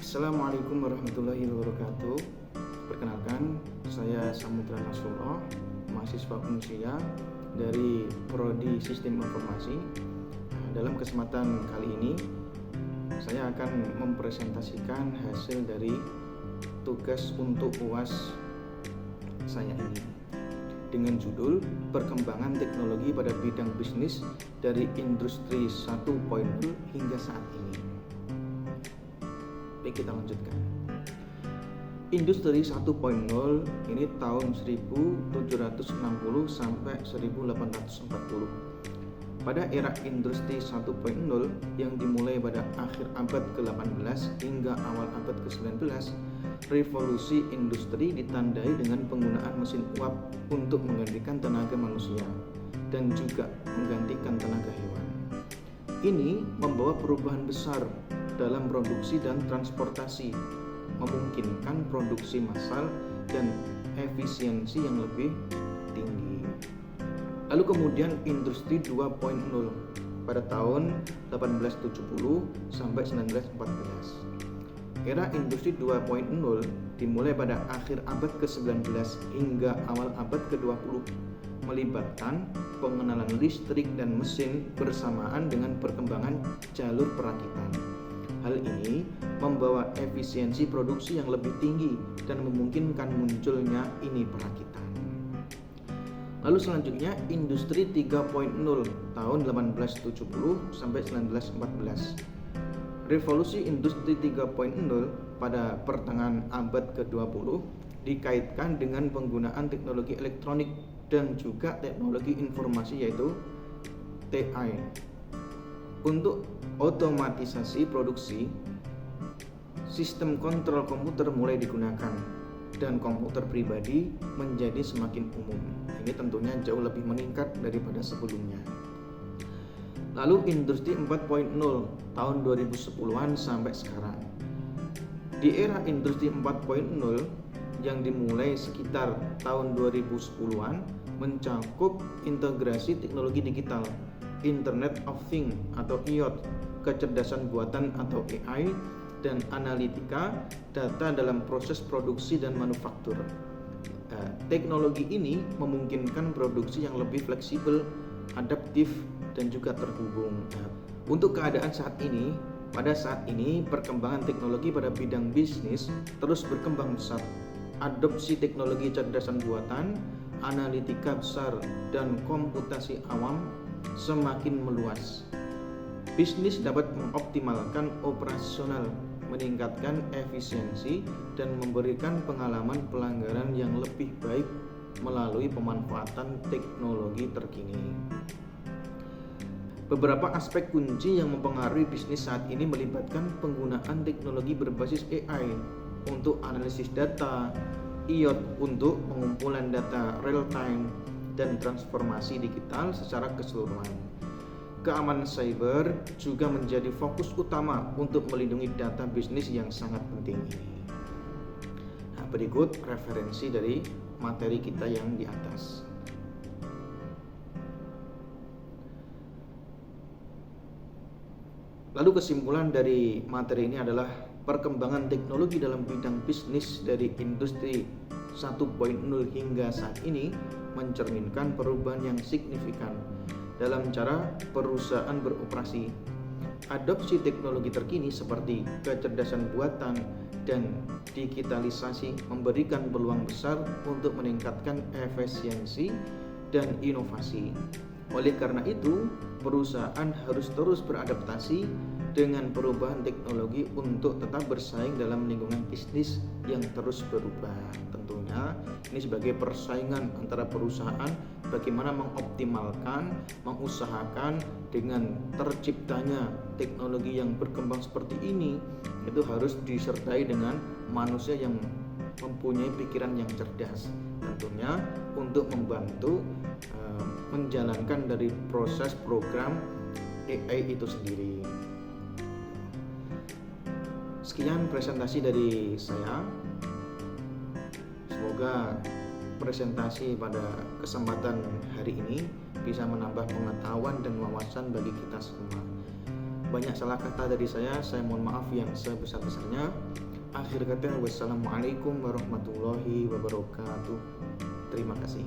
Assalamualaikum warahmatullahi wabarakatuh. Perkenalkan, saya Samudra Nasrullah, mahasiswa Unsia dari Prodi Sistem Informasi. Dalam kesempatan kali ini, saya akan mempresentasikan hasil dari tugas untuk UAS saya ini dengan judul Perkembangan Teknologi pada Bidang Bisnis dari Industri 1.0 hingga saat ini. Baik, kita lanjutkan. Industri 1.0 ini tahun 1760 sampai 1840. Pada era industri 1.0 yang dimulai pada akhir abad ke-18 hingga awal abad ke-19, revolusi industri ditandai dengan penggunaan mesin uap untuk menggantikan tenaga manusia dan juga menggantikan tenaga hewan. Ini membawa perubahan besar dalam produksi dan transportasi, memungkinkan produksi massal dan efisiensi yang lebih tinggi. Lalu kemudian industri 2.0 pada tahun 1870 sampai 1914. Era industri 2.0 dimulai pada akhir abad ke-19 hingga awal abad ke-20, melibatkan pengenalan listrik dan mesin bersamaan dengan perkembangan jalur perakitan. Hal ini membawa efisiensi produksi yang lebih tinggi dan memungkinkan munculnya ini perakitan. Lalu selanjutnya industri 3.0 tahun 1870 sampai 1914. Revolusi industri 3.0 pada pertengahan abad ke-20 dikaitkan dengan penggunaan teknologi elektronik dan juga teknologi informasi yaitu TI. Untuk otomatisasi produksi, sistem kontrol komputer mulai digunakan dan komputer pribadi menjadi semakin umum. Ini tentunya jauh lebih meningkat daripada sebelumnya. Lalu industri 4.0 tahun 2010-an sampai sekarang. Di era industri 4.0 yang dimulai sekitar tahun 2010-an mencakup integrasi teknologi digital, Internet of Things atau IoT, kecerdasan buatan atau AI, dan analitika data dalam proses produksi dan manufaktur. Teknologi ini memungkinkan produksi yang lebih fleksibel, adaptif, dan juga terhubung. Untuk keadaan saat ini, pada saat ini perkembangan teknologi pada bidang bisnis terus berkembang pesat. Adopsi teknologi cerdasan buatan, analitika besar, dan komputasi awam semakin meluas. Bisnis dapat mengoptimalkan operasional, meningkatkan efisiensi, dan memberikan pengalaman pelanggan yang lebih baik melalui pemanfaatan teknologi terkini. Beberapa aspek kunci yang mempengaruhi bisnis saat ini melibatkan penggunaan teknologi berbasis AI untuk analisis data, IoT untuk pengumpulan data real time, dan transformasi digital secara keseluruhan. Keamanan cyber juga menjadi fokus utama untuk melindungi data bisnis yang sangat penting ini. Nah, berikut referensi dari materi kita yang di atas. Lalu kesimpulan dari materi ini adalah perkembangan teknologi dalam bidang bisnis dari industri 1.0 hingga saat ini mencerminkan perubahan yang signifikan dalam cara perusahaan beroperasi. Adopsi teknologi terkini seperti kecerdasan buatan dan digitalisasi memberikan peluang besar untuk meningkatkan efisiensi dan inovasi. Oleh karena itu, perusahaan harus terus beradaptasi dengan perubahan teknologi untuk tetap bersaing dalam lingkungan bisnis yang terus berubah. Tentunya ini sebagai persaingan antara perusahaan bagaimana mengoptimalkan, mengusahakan dengan terciptanya teknologi yang berkembang seperti ini, itu harus disertai dengan manusia yang mempunyai pikiran yang cerdas. Tentunya untuk membantu menjalankan dari proses program AI itu sendiri. Sekian presentasi dari saya. Semoga presentasi pada kesempatan hari ini bisa menambah pengetahuan dan wawasan bagi kita semua. banyak salah kata dari saya mohon maaf yang sebesar-besarnya. Akhir kata, wassalamualaikum warahmatullahi wabarakatuh. Terima kasih.